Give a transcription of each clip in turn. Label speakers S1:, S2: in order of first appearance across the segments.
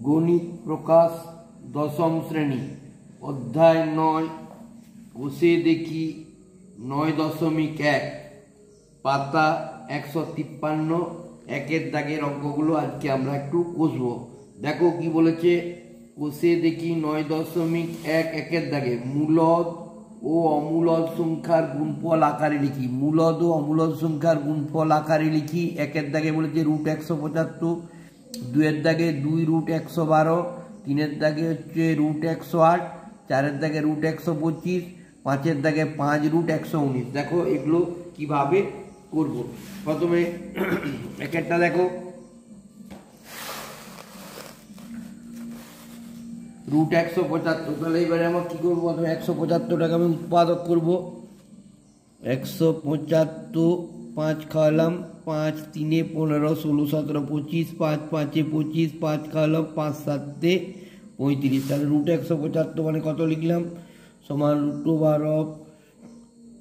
S1: গণিত প্রকাশ দশম শ্রেণী অধ্যায় 9 কষে দেখি 9.1 পাতা 153 একের দাগের অঙ্কগুলো আজকে আমরা একটু কষবো। দেখো কি বলেছে, কষে দেখি 9.1 একের দাগে মূলদ ও অমূলদ সংখ্যার গুণফল আকারে লিখি। মূলদ ও অমূলদ সংখ্যার গুণফল আকারে লিখি। একের দাগে বলেছে √175, দুইয়ের দাগে 2√112, তিনের দাগে হচ্ছে √108, চারের দাগে √125, পাঁচের দাগে 5√119। দেখো এগুলো কিভাবে করব। প্রথমে একেরটা দেখো, √175। তাহলে এবারে আমার কি করবো, 175টাকে আমি উৎপাদক করব। 175, 5 খাওয়ালাম, 5 3 15 16 17 25, 5 5 25, 5 খাওয়ালাম, 5 7 35। তাহলে √175 মানে কত লিখলাম, সমান √12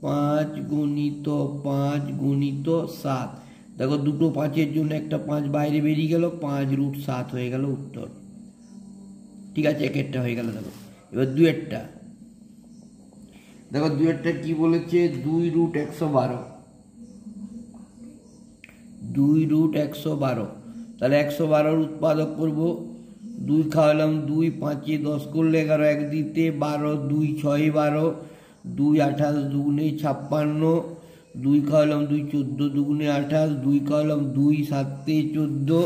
S1: 5 গুণিত 5 গুণিত 7। দেখো দুটো 5-এর জন্য একটা 5 বাইরে বেরিয়ে গেল, 5√7 হয়ে গেল উত্তর। ঠিক আছে, একেরটা হয়ে গেল। দেখো এবার দুয়েরটা, দেখো দুয়েরটা কি বলেছে, 2√112, 2√112। তাহলে 112 উৎপাদক করব। 2 খাওয়ালাম, 2 5 10 করলে 11, 1 দিতে 12, 2 6 12, 2 28 দুগুণে 56, 2 খাওয়ালাম 2 14 দুগুণে 28, 2 খাওয়ালাম 2 7 14,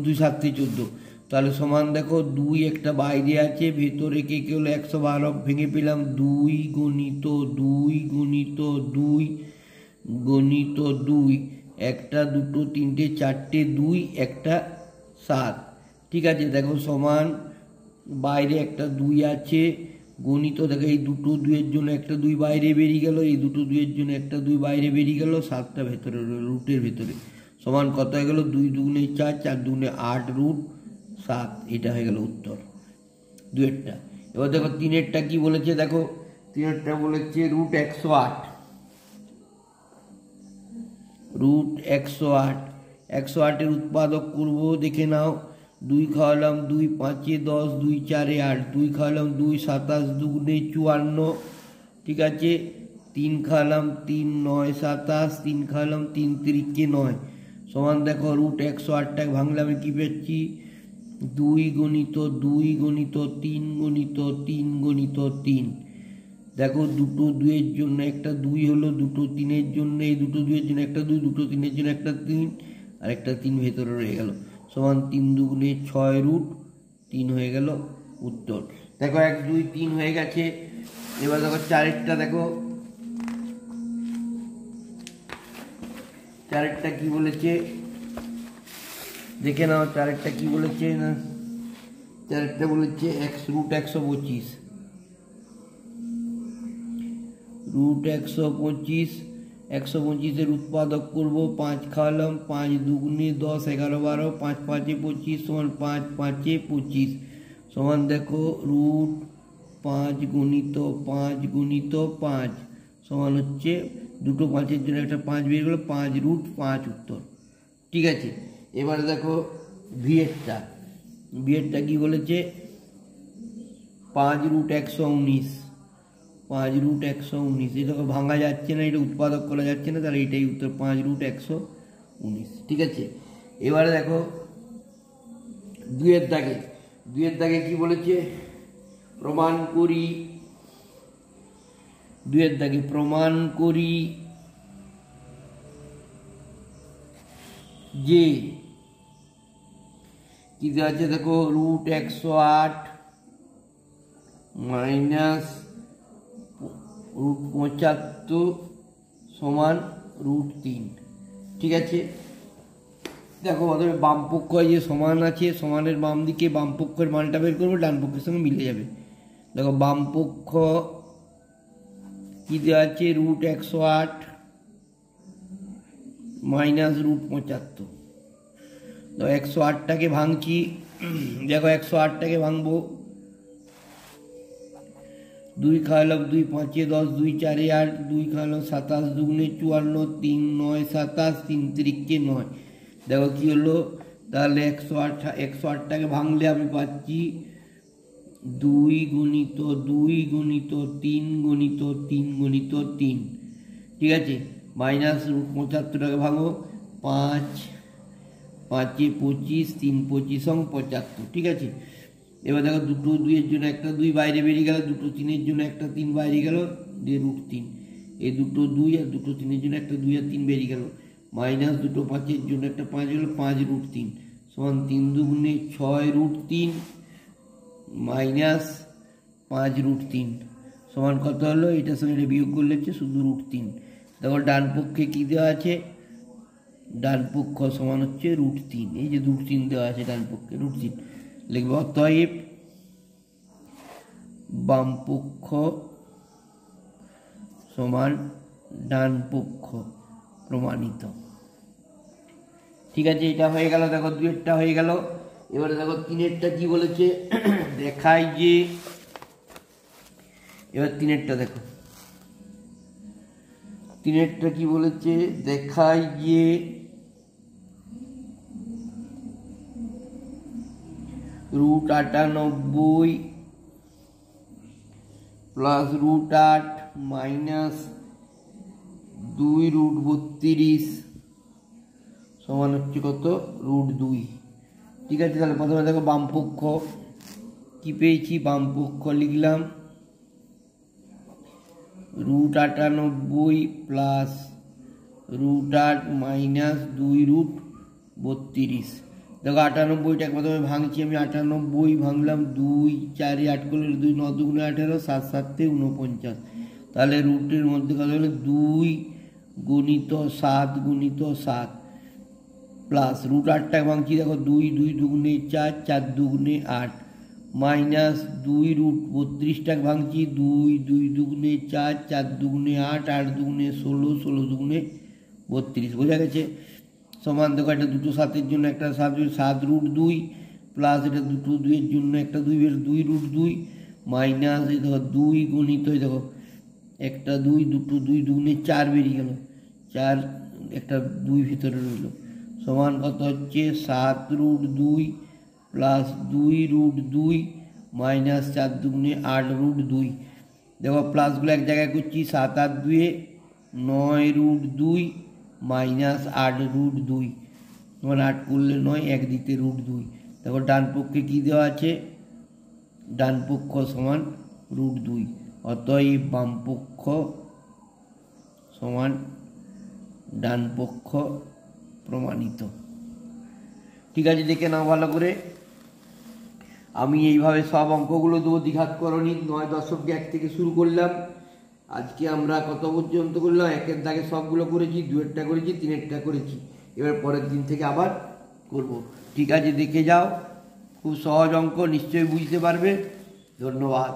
S1: 2 7 14। তাহলে সমান দেখো 2 একটা বাইরে আছে, ভেতরে কে হলো 112 ভেঙে পেলাম, 2 গুণিত 2 গুণিত 2 গণিত 2, একটা দুটো তিনটে চারটে 2, একটা 7। ঠিক আছে, দেখো সমান বাইরে একটা 2 আছে, গণিত দেখো এই দুটো 2-এর জন্য একটা 2 বাইরে বেরিয়ে গেল, এই দুটো 2-এর জন্য একটা 2 বাইরে বেরিয়ে গেল, 7টা ভেতরে রুটের ভেতরে। সমান কত হয়ে গেল, 2 দুগুণে 4, 4 দুগুণে 8 √7। এটা হয়ে গেল উত্তর দুয়েরটা। এবার দেখো তিনেরটা কি বলেছে, দেখো তিনেরটা বলেছে √108, √108। 108-এর উৎপাদক করব, দেখে নাও। 2 খাওয়ালাম 2 5 10, 2 4 8, 2 খাওয়ালাম 2 27 দুগুণে 54। ঠিক আছে, 3 খাওয়ালাম 3 9 27, 3 খাওয়ালাম 3 3 9। সমান দেখো √108টাকে ভাঙলে আমি কি পেয়েছি, 2 গুণিত 2 গুণিত 3 গুণিত 3 গুণিত 3। দেখো দুটো 2-এর জন্য একটা 2 হলো, দুটো 3-এর জন্য এই দুটো 2-এর জন্য একটা 2, দুটো 3-এর জন্য একটা 3, আর একটা 3 ভেতরে রয়ে গেল। সমান 3 দুগুণে 6√3 হয়ে গেল উত্তর। দেখো 1 2 3 হয়ে গেছে। এবার দেখো চারেরটা, দেখো চারেরটা কি বলেছে দেখে নাও। চারেরটা কি বলেছে না, চারেরটা বলেছে √125, √125। 125-এর উৎপাদক করব। 5 খাওয়ালাম, 5 দুগুণে 10 11 12, 5 5 25 সমান 5 5 25। সমান দেখো √5 গুণিত 5 গুণিত 5 সমান হচ্ছে দুটো 5-এর জন্য একটা 5 বেরিয়ে গেল, 5√5 উত্তর। ঠিক আছে, এবারে দেখো ভিএরটা, ভিএরটা কি বলেছে, 5√119, 5√119। এটাকে ভাঙা যাচ্ছে না, এটা উৎপাদক করা যাচ্ছে না, তাহলে এটাই উত্তর, 5√119। ঠিক আছে, এবারে দেখো দুইয়ের দাগে, দুইয়ের দাগে কি বলেছে, প্রমাণ করি। দুইয়ের দাগে প্রমাণ করি যে কি দেওয়া আছে, দেখো √108 মাইনাস √75 সমান √3। ঠিক আছে, দেখো প্রথমে বাম পক্ষ যে সমান আছে, সমানের বাম দিকে বাম পক্ষের মানটা বের করবো, ডান পক্ষের সঙ্গে মিলে যাবে। দেখো বাম পক্ষ কি দেওয়া আছে, √108 মাইনাস √75। তো 108টাকে ভাঙছি। দেখো 108টাকে ভাঙবো। 2 খাওয়ালাম 2 5 10, 2 4 8, 2 খাওয়ালাম 27 দুগুণে 54, 3 9 27, 3 3 9। দেখো কি হলো, তাহলে 108টাকে ভাঙলে আমি পাচ্ছি 2 গুণিত 2 গুণিত 3 গুণিত 3 গুণিত 3, ঠিক আছে। মাইনাস √75টাকে ভাঙো, 5 5 25, 3 25 75, ঠিক আছে। এবার দেখো দুটো 2-এর জন্য একটা 2 বাইরে বেরিয়ে গেল, দুটো 3-এর জন্য একটা 3 বাইরে গেল, দিয়ে √3। এই দুটো 2 আর দুটো 3-এর জন্য একটা 2 আর 3 বেরিয়ে গেল, মাইনাস দুটো 5-এর জন্য একটা 5 গেল, 5 √3 সমান 3 দুগুণে 6 √3 মাইনাস 5 √3 সমান কত হলো? এটার সঙ্গে এটা বিয়োগ করলে হচ্ছে শুধু √3। দেখো ডান পক্ষে কী দেওয়া আছে? ডান পক্ষ সমান হচ্ছে √3, এই যে √3 দেওয়া আছে ডান পক্ষে, √3 লিখবো। অতএব বাম পক্ষ সমান ডান পক্ষ প্রমাণিত, ঠিক আছে। এটা হয়ে গেল, দেখো 2-এরটা হয়ে গেল। এবারে দেখো 3-এরটা কি বলেছে দেখাই যে, এবার 3-এরটা দেখো, 3-এরটা কি বলেছে দেখাই যে √98 প্লাস √8 মাইনাস 2 √32 সমান হচ্ছে কত? √2, ঠিক আছে। তাহলে প্রথমে দেখো বাম পক্ষ কি পেয়েছি, বাম পক্ষ লিখলাম √98 প্লাস √8 মাইনাস 2 √32। দেখো 98টাকে প্রথমে ভাঙছি আমি, 98 ভাঙলাম 2 4 8 করলে 2 9 2 18, 7 7 49, তাহলে রুটের মধ্যে কত হলো? 2 গুণিত 7 গুণিত 7 প্লাস √8টাকে ভাঙছি, দেখো 2 2 দুগুণে 4 4 দুগুণে 8 মাইনাস 2 √32টাকে ভাঙছি, 2 2 দুগুণে 4 4 দুগুণে 8 8 দুগুণে 16 16 দুগুণে 32, বোঝা গেছে। সমান দেখো এটা দুটো 7-এর জন্য একটা 7 √2 প্লাস এটা দুটো 2-এর জন্য একটা 2 √2 মাইনাস এই দেখো 2 গুণিত, এই দেখো একটা 2 দুটো 2 দুগুণে 4 বেরিয়ে গেল, 4 একটা 2 ভিতরে রইল, সমান কত হচ্ছে 7 √2 প্লাস 2 √2 মাইনাস 4 দুগুণে 8 √2। দেখো প্লাসগুলো এক জায়গায় করছি, 7 8 2 9 √2 মাইনাস 8 √2 মানে 8 করলে 9, 1 দিতে √2। দেখো ডান পক্ষে কী দেওয়া আছে? ডান পক্ষ সমান √2, অতএব বাম পক্ষ সমান ডান পক্ষ প্রমাণিত, ঠিক আছে। দেখে নাও ভালো করে। আমি এইভাবে সব অঙ্কগুলো দেবো, দ্বিঘাতকরণী 9 দশমিক 1 থেকে শুরু করলাম। আজকে আমরা কত পর্যন্ত করলাম? 1-এর দাগে সবগুলো করেছি, 2-এরটা করেছি, 3-এরটা করেছি। এবার পরের দিন থেকে আবার করব, ঠিক আছে। দেখে যাও, খুব সহজ অঙ্ক, নিশ্চয়ই বুঝতে পারবে। ধন্যবাদ।